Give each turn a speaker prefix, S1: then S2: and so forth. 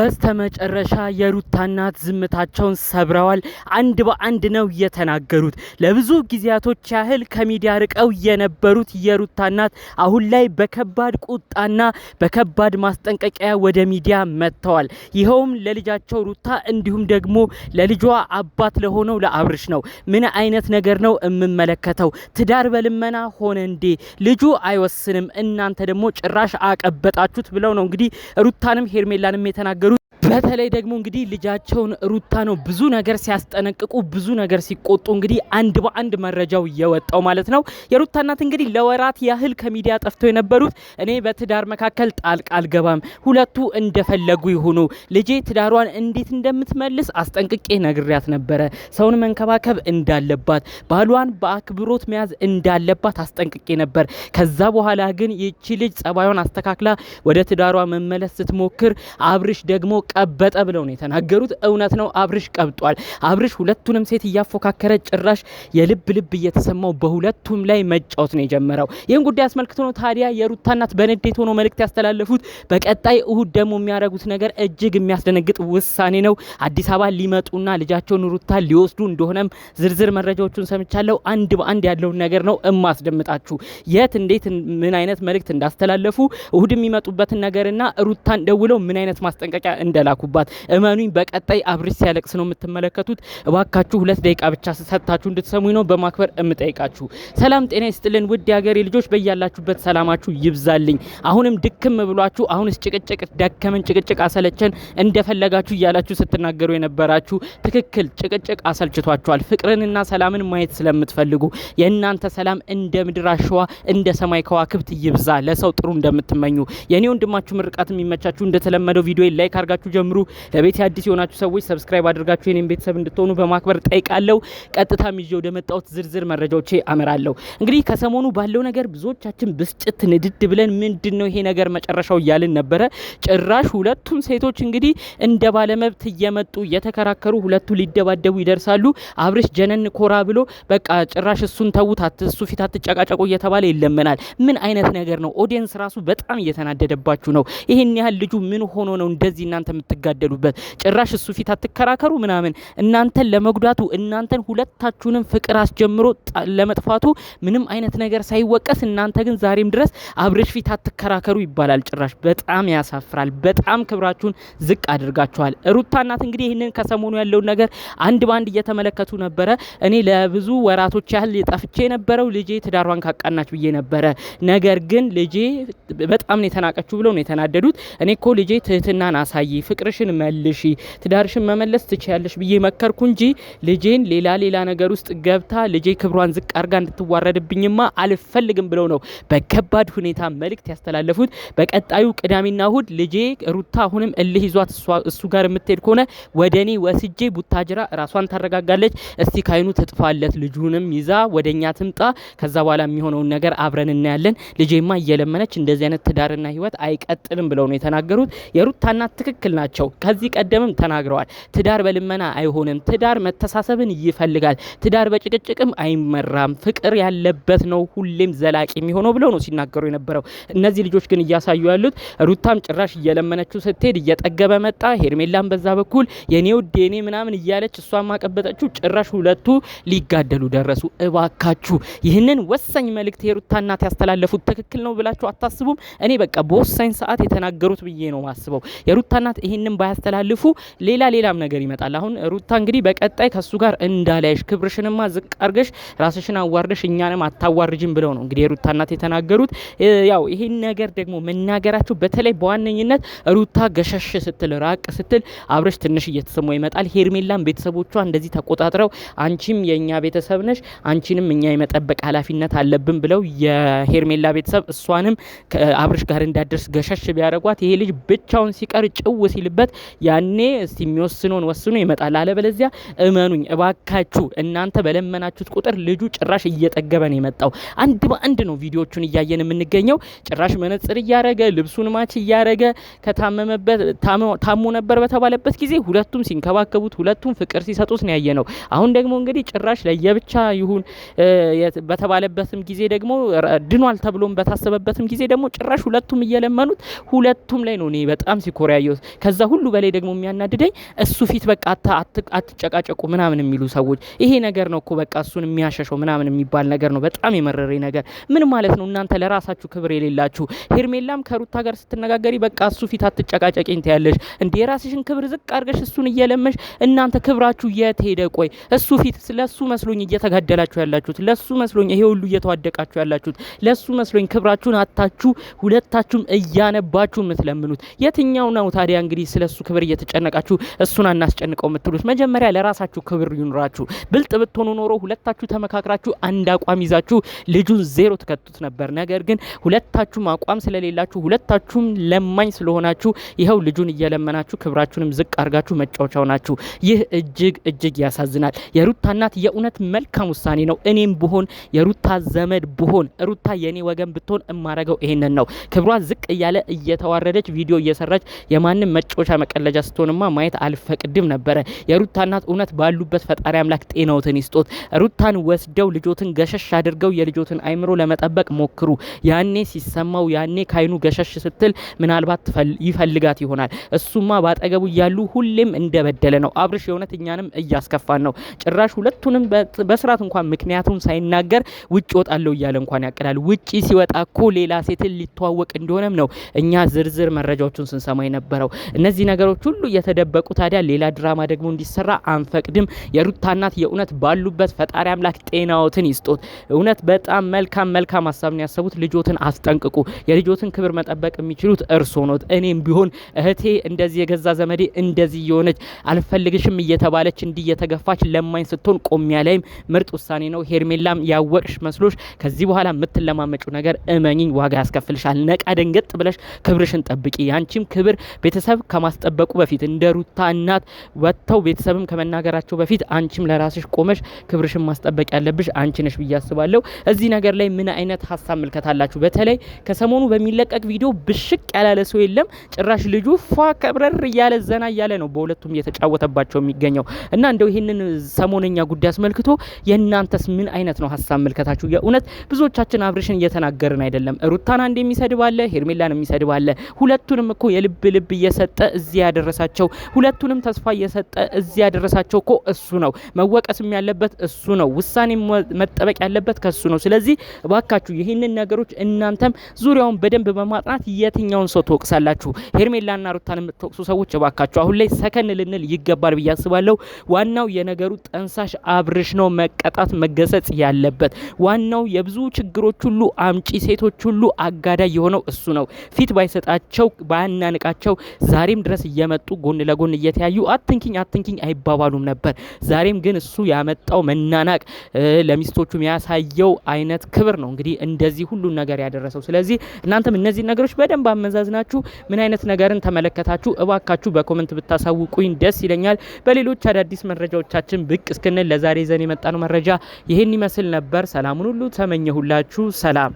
S1: በስተመጨረሻ የሩታ እናት ዝምታቸውን ሰብረዋል። አንድ በአንድ ነው የተናገሩት። ለብዙ ጊዜያቶች ያህል ከሚዲያ ርቀው የነበሩት የሩታ እናት አሁን ላይ በከባድ ቁጣና በከባድ ማስጠንቀቂያ ወደ ሚዲያ መጥተዋል። ይኸውም ለልጃቸው ሩታ እንዲሁም ደግሞ ለልጇ አባት ለሆነው ለአብርሽ ነው። ምን አይነት ነገር ነው የምመለከተው? ትዳር በልመና ሆነ እንዴ? ልጁ አይወስንም፣ እናንተ ደግሞ ጭራሽ አቀበጣችሁት ብለው ነው እንግዲህ ሩታንም ሄርሜላንም የተናገሩት። በተለይ ደግሞ እንግዲህ ልጃቸውን ሩታ ነው ብዙ ነገር ሲያስጠነቅቁ ብዙ ነገር ሲቆጡ እንግዲህ አንድ በአንድ መረጃው የወጣው ማለት ነው። የሩታ እናት እንግዲህ ለወራት ያህል ከሚዲያ ጠፍተው የነበሩት እኔ በትዳር መካከል ጣልቃ አልገባም፣ ሁለቱ እንደፈለጉ ይሁኑ፣ ልጄ ትዳሯን እንዴት እንደምትመልስ አስጠንቅቄ ነግሬያት ነበረ። ሰውን መንከባከብ እንዳለባት፣ ባሏን በአክብሮት መያዝ እንዳለባት አስጠንቅቄ ነበር። ከዛ በኋላ ግን ይቺ ልጅ ጸባዩን አስተካክላ ወደ ትዳሯ መመለስ ስትሞክር አብርሽ ደግሞ ቀበጠ ብለው ነው የተናገሩት። እውነት ነው፣ አብርሽ ቀብጧል። አብርሽ ሁለቱንም ሴት እያፎካከረ ጭራሽ የልብ ልብ እየተሰማው በሁለቱም ላይ መጫወት ነው የጀመረው። ይህን ጉዳይ አስመልክቶ ነው ታዲያ የሩታ እናት በንዴት ሆኖ መልእክት ያስተላለፉት። በቀጣይ እሁድ ደግሞ የሚያደርጉት ነገር እጅግ የሚያስደነግጥ ውሳኔ ነው። አዲስ አበባ ሊመጡና ልጃቸውን ሩታ ሊወስዱ እንደሆነም ዝርዝር መረጃዎቹን ሰምቻለሁ። አንድ በአንድ ያለውን ነገር ነው እማስደምጣችሁ። የት እንዴት ምን አይነት መልእክት እንዳስተላለፉ እሁድ የሚመጡበትን ነገርና ሩታን ደውለው ምን አይነት ማስጠንቀቂያ እንደላኩባት እመኑኝ። በቀጣይ አብርሽ ሲያለቅስ ነው የምትመለከቱት። እባካችሁ 2 ደቂቃ ብቻ ሰጣችሁ እንድትሰሙኝ ነው በማክበር እምጠይቃችሁ። ሰላም ጤና ይስጥልን ውድ የሀገሬ ልጆች፣ በያላችሁበት ሰላማችሁ ይብዛልኝ። አሁንም ድክም ብሏችሁ አሁንስ ጭቅጭቅ ደከመን፣ ጭቅጭቅ አሰለቸን እንደፈለጋችሁ እያላችሁ ስትናገሩ የነበራችሁ ትክክል፣ ጭቅጭቅ አሰልችቷችኋል። ፍቅርንና ሰላምን ማየት ስለምትፈልጉ የእናንተ ሰላም እንደ ምድር አሸዋ እንደ ሰማይ ከዋክብት ይብዛ፣ ለሰው ጥሩ እንደምትመኙ የኔ ወንድማችሁ ምርቃት የሚመቻችሁ እንደተለመደው ቪዲዮ ላይክ አድርጋችሁ ጀምሩ። ለቤት አዲስ የሆናችሁ ሰዎች ሰብስክራይብ አድርጋችሁ የኔን ቤተሰብ እንድትሆኑ በማክበር ጠይቃለሁ። ቀጥታም ይዤ ወደ መጣሁት ዝርዝር መረጃዎቼ አመራለሁ። እንግዲህ ከሰሞኑ ባለው ነገር ብዙዎቻችን ብስጭት ንድድ ብለን ምንድነው ይሄ ነገር መጨረሻው እያልን ነበረ። ጭራሽ ሁለቱም ሴቶች እንግዲህ እንደ ባለመብት እየመጡ እየተከራከሩ ሁለቱ ሊደባደቡ ይደርሳሉ። አብርሽ ጀነን ኮራ ብሎ በቃ ጭራሽ እሱን ተውት፣ እሱ ፊት አትጨቃጨቁ እየተባለ ይለመናል። ምን አይነት ነገር ነው? ኦዲየንስ ራሱ በጣም እየተናደደባችሁ ነው። ይሄን ያህል ልጁ ምን ሆኖ ነው እንደዚህ እናንተ የምትጋደሉበት? ጭራሽ እሱ ፊት አትከራከሩ ምናምን። እናንተን ለመጉዳቱ እናንተን ሁለታችሁንም ፍቅር አስጀምሮ ለመጥፋቱ ምንም አይነት ነገር ሳይወቀስ እናንተ ግን ዛሬም ድረስ አብርሽ ፊት አትከራከሩ ይባላል። ጭራሽ በጣም ያሳፍራል። በጣም ክብራችሁን ዝቅ አድርጋችኋል። ሩታ እናት እንግዲህ ይህንን ከሰሞኑ ያለውን ነገር አንድ ባንድ እየተመለከቱ ነበረ። እኔ ለብዙ ወራቶች ያህል ጠፍቼ የነበረው ልጄ ትዳሯን ካቃናች ብዬ ነበረ። ነገር ግን ልጄ በጣም ነው የተናቀችው ብለው ነው የተናደዱት። እኔ እኮ ልጄ ትህትናን አሳይ፣ ፍቅርሽን መልሺ፣ ትዳርሽን መመለስ ትችያለሽ ብዬ መከርኩ እንጂ ልጄን ሌላ ነገር ውስጥ ገብታ ልጄ ክብሯን ዝቅ አርጋ እንድትዋረድብኝማ አልፈልግም ብለው ነው በከባድ ሁኔታ መልእክት ያስተላለፉት። በቀጣዩ ቅዳሜና እሁድ ልጄ ሩታ አሁንም እልህ ይዟት እሱ ጋር የምትሄድ ከሆነ ወደኔ ወስጄ ቡታጅራ ራሷን ታረጋጋለች፣ እስቲ ካይኑ ትጥፋለት፣ ልጁንም ይዛ ወደኛ ትምጣ፣ ከዛ በኋላ የሚሆነውን ነገር አብረን እናያለን። ልጄማ እየለመነች እንደዚህ አይነት ትዳርና ህይወት አይቀጥልም ብለው ነው የተናገሩት። የሩታ እናት ትክክል ናቸው። ከዚህ ቀደምም ተናግረዋል። ትዳር በልመና አይሆንም፣ ትዳር መተሳሰብን ይፈልጋል፣ ትዳር በጭቅጭቅም አይመራም፣ ፍቅር ያለበት ነው ሁሌም ዘላቂ የሚሆነው ብለው ነው ሲናገሩ የነበረው። እነዚህ ልጆች ግን እያሳዩ ያሉት ሩታም ጭራሽ እየለመነችው ስትሄድ እየጠገበ መጣ። ሄርሜላም በዛ በኩል የኔ ውድ የኔ ምናምን እያለች እሷን ማቀበጠችው። ጭራሽ ሁለቱ ሊጋደሉ ደረሱ። እባካችሁ ይህንን ወሳኝ መልእክት የሩታ እናት ያስተላለፉት ትክክል ነው ብላችሁ አታስቡም? እኔ በቃ በወሳኝ ሰዓት የተናገሩት ብዬ ነው ማስበው። የሩታ እናት ይህንን ባያስተላልፉ ሌላም ነገር ይመጣል። አሁን ሩታ እንግዲህ በቀጣይ ከሱ ጋር እንዳላይሽ፣ ክብርሽንማ ዝቅ አርገሽ ራስሽን አዋርደሽ እኛንም አታዋርጅም ብለው ነው እንግዲህ የሩታ እናት የተናገሩት። ያው ይሄን ነገር ደግሞ መናገራቸው በተለይ በዋነኝነት ሩታ ገሸሽ ስትል ራቅ ስትል አብርሽ ትንሽ እየተሰማው ይመጣል። ሄርሜላም ቤተሰቦቿ እንደዚህ ተቆጣጥረው አንቺም የኛ ቤተሰብ ነሽ፣ አንቺንም እኛ የመጠበቅ ኃላፊነት አለብን ብለው የሄርሜላ ቤተሰብ እሷንም አብርሽ ጋር እንዳደርስ ገሸሽ ቢያደርጓት ይሄ ልጅ ብቻውን ሲቀር ጭው ሲልበት ያኔ እስቲ የሚወስነውን ወስኖ ይመጣል። አለበለዚያ እመኑኝ እባካችሁ እናንተ በለመናችሁት ቁጥር ልጁ ጭራሽ እየጠገበ ነው የመጣው። አንድ በአንድ ነው ቪዲዮቹን እያየን የምንገኘው። ጭራሽ መነጽር እያረገ ልብሱን ማች እያረገ ከታመመበት ታሞ ነበር በተባለበት ጊዜ ሁለቱም ሲንከባከቡት፣ ሁለቱም ፍቅር ሲሰጡት ነው ያየነው። አሁን ደግሞ እንግዲህ ጭራሽ ለየብቻ ይሁን በተባለበትም ጊዜ ደግሞ ድኗል ተብሎም በታሰበበትም ጊዜ ደግሞ ጭራሽ ሁለቱም እየለመኑት፣ ሁለቱም ላይ ነው እኔ በጣም ሲኮራ ያየሁት። ከዛ ሁሉ በላይ ደግሞ የሚያናድደኝ እሱ ፊት በቃ አትጨቃጨቁ ምናምን የሚሉ ሰዎች ይሄ ነገር ነው እኮ በቃ እሱን የሚያሸሸው ምናምን የሚባል ነገር ነው በጣም የመረረኝ ነገር። ምን ማለት ነው እናንተ ለራሳችሁ ክብር የሌላችሁ? ሄርሜላም ከሩታ ጋር ስትነጋገሪ በቃ እሱ ፊት አትጨቃጨቂ እንታያለሽ እንዴ? የራስሽን ክብር ዝቅ አድርገሽ እሱን እየለመሽ እናንተ ክብራችሁ የት ሄደ? ቆይ እሱ ፊት ስለሱ መስሎኝ እየተጋደላችሁ ያላችሁት፣ ለሱ መስሎኝ ይሄ ሁሉ እየተዋደቃችሁ ያላችሁት፣ ለሱ መስሎኝ ክብራችሁን አታችሁ ሁለታችሁም እያነባችሁ የምትለምኑት የትኛው ነው ታዲያ? እንግዲህ ስለሱ ክብር እየተጨነቃችሁ እሱን አናስጨንቀው የምትሉት መጀመሪያ ለራሳችሁ ክብር ይኑራችሁ። ብልጥ ብትሆኑ ኖሮ ሁለታችሁ ተመካክራችሁ አንድ አቋም ይዛችሁ ልጁን ዜሮ ትከቱት ነበር። ነገር ግን ሁለታችሁም አቋም ስለሌላችሁ ሁለታችሁም ለማኝ ስለሆናችሁ ይኸው ልጁን እየለመናችሁ ክብራችሁንም ዝቅ አድርጋችሁ መጫወቻው ናችሁ። ይህ እጅግ እጅግ ያሳዝናል። የሩታ እናት የእውነት መልካም ውሳኔ ነው። እኔም ብሆን የሩታ ዘመድ ብሆን ሩታ የኔ ወገን ብትሆን እማረገው ይሄንን ነው። ክብሯ ዝቅ እያለ እየተዋረደች ቪዲዮ እየሰራች የማንም መጫወቻ መቀለጃ ስትሆንማ ማየት አልፈቅድም ነበረ። የሩታ እናት እውነት ባሉበት ፈጣሪ አምላክ ጤናውትን ይስጦት። ሩታን ወስደው ልጆትን ገሸሽ አድርገው የልጆትን አይምሮ ለመጠበቅ ሞክሩ። ያኔ ሲሰማው ያኔ ካይኑ ገሸሽ ስትል ምናልባት ይፈልጋት ይሆናል። እሱማ ባጠገቡ እያሉ ሁሌም እንደበደለ ነው። አብርሽ የእውነት እኛንም እያስከፋን ነው። ጭራሽ ሁለቱንም በስርዓት እንኳን ምክንያቱም ሳይናገር ውጭ ወጣለው እያለ እንኳን ያቀዳል። ውጪ ሲወጣ እኮ ሌላ ሴትን ሊተዋወቅ እንደሆነም ነው እኛ ዝርዝር መረጃዎችን ስንሰማ የነበረው። እነዚህ ነገሮች ሁሉ እየተደበቁ ታዲያ ሌላ ድራማ ደግሞ እንዲሰራ አንፈቅድም። የሩታ እናት የእውነት ባሉበት ፈጣሪ አምላክ ጤናዎትን ይስጦት። እውነት በጣም መልካም ሀሳብ ነው ያሰቡት። ልጆትን አስጠንቅቁ። የልጆትን ክብር መጠበቅ የሚችሉት እርሶ ኖት። እኔም ቢሆን እህቴ እንደዚህ የገዛ ዘመዴ እንደዚህ የሆነች አልፈልግሽም እየተባለች እንዲህ እየተገፋች ለማኝ ስትሆን ቆሚያ ላይም ምርጥ ውሳኔ ነው። ሄርሜላም ያወቅሽ መስሎሽ ከዚህ በኋላ የምትለማመጪው ነገር እመኝኝ ዋጋ ያስከፍልሻል። ነቃ ደንገጥ ብለሽ ክብርሽን ጠብቂ። ያንቺም ክብር ቤተሰብ ከማስጠበቁ በፊት እንደ ሩታ እናት ወጥተው ቤተሰብም ከመናገራቸው በፊት አንቺም ለራስሽ ቆመሽ ክብርሽን ማስጠበቅ ያለብሽ አንቺ ነሽ ብዬ አስባለሁ። እዚህ ነገር ላይ ምን አይነት ሀሳብ ምልከታላችሁ? በተለይ ከሰሞኑ በሚለቀቅ ቪዲዮ ብሽቅ ያላለ ሰው የለም። ጭራሽ ልጁ ፏ ከብረር እያለ ዘና እያለ ነው በሁለቱም እየተጫወተባቸው የሚገኘው እና እንደው ይህንን ሰሞነኛ ጉዳይ አስመልክቶ የእናንተስ ምን አይነት ነው ሀሳብ ምልከታችሁ? የእውነት ብዙዎቻችን አብርሽን እየተናገርን አይደለም። ሩታን አንድ የሚሰድብ አለ፣ ሄርሜላን የሚሰድብ አለ። ሁለቱንም እኮ የልብ ልብ እየሰጠ እዚህ ያደረሳቸው፣ ሁለቱንም ተስፋ እየሰጠ እዚህ ያደረሳቸው እኮ እሱ ነው። መወቀስም ያለበት እሱ ነው። ውሳኔ መጠበቅ ያለበት ከሱ ነው። ስለዚህ እባካችሁ ይህንን ነገሮች እናንተም ዙሪያውን በደንብ በማጥናት የትኛውን ሰው ትወቅሳላችሁ? ሄርሜላና ሩታን የምትወቅሱ ሰዎች እባካችሁ አሁን ላይ ሰከን ልንል ይገባል ብዬ አስባለሁ። ዋናው የነገሩ ጠንሳሽ አብርሽ ነው መቀጣት መገሰጽ ያለበት። ዋናው የብዙ ችግሮች ሁሉ አምጪ ሴቶች ሁሉ አጋዳይ የሆነው እሱ ነው። ፊት ባይሰጣቸው ባያናንቃቸው ዛሬም ድረስ እየመጡ ጎን ለጎን እየተያዩ አትንኪኝ አይባባሉም ነበር። ዛሬም ግን እሱ ያመጣው መናናቅ ለሚስቶቹ የሚያሳየው አይነት ክብር ነው እንግዲህ እንደዚህ ሁሉ ነገር ያደረሰው። ስለዚህ እናንተም እነዚህ ነገሮች በደንብ አመዛዝናችሁ ምን አይነት ነገርን ተመለከታችሁ እባካችሁ በኮሜንት ብታሳውቁኝ ደስ ይለኛል። በሌሎች አዳዲስ መረጃዎቻችን ብቅ እስክንል ለዛሬ ዘን የመጣነው መረጃ ይሄን ይመስል ነበር። ሰላሙን ሁሉ ተመኘሁላችሁ። ሰላም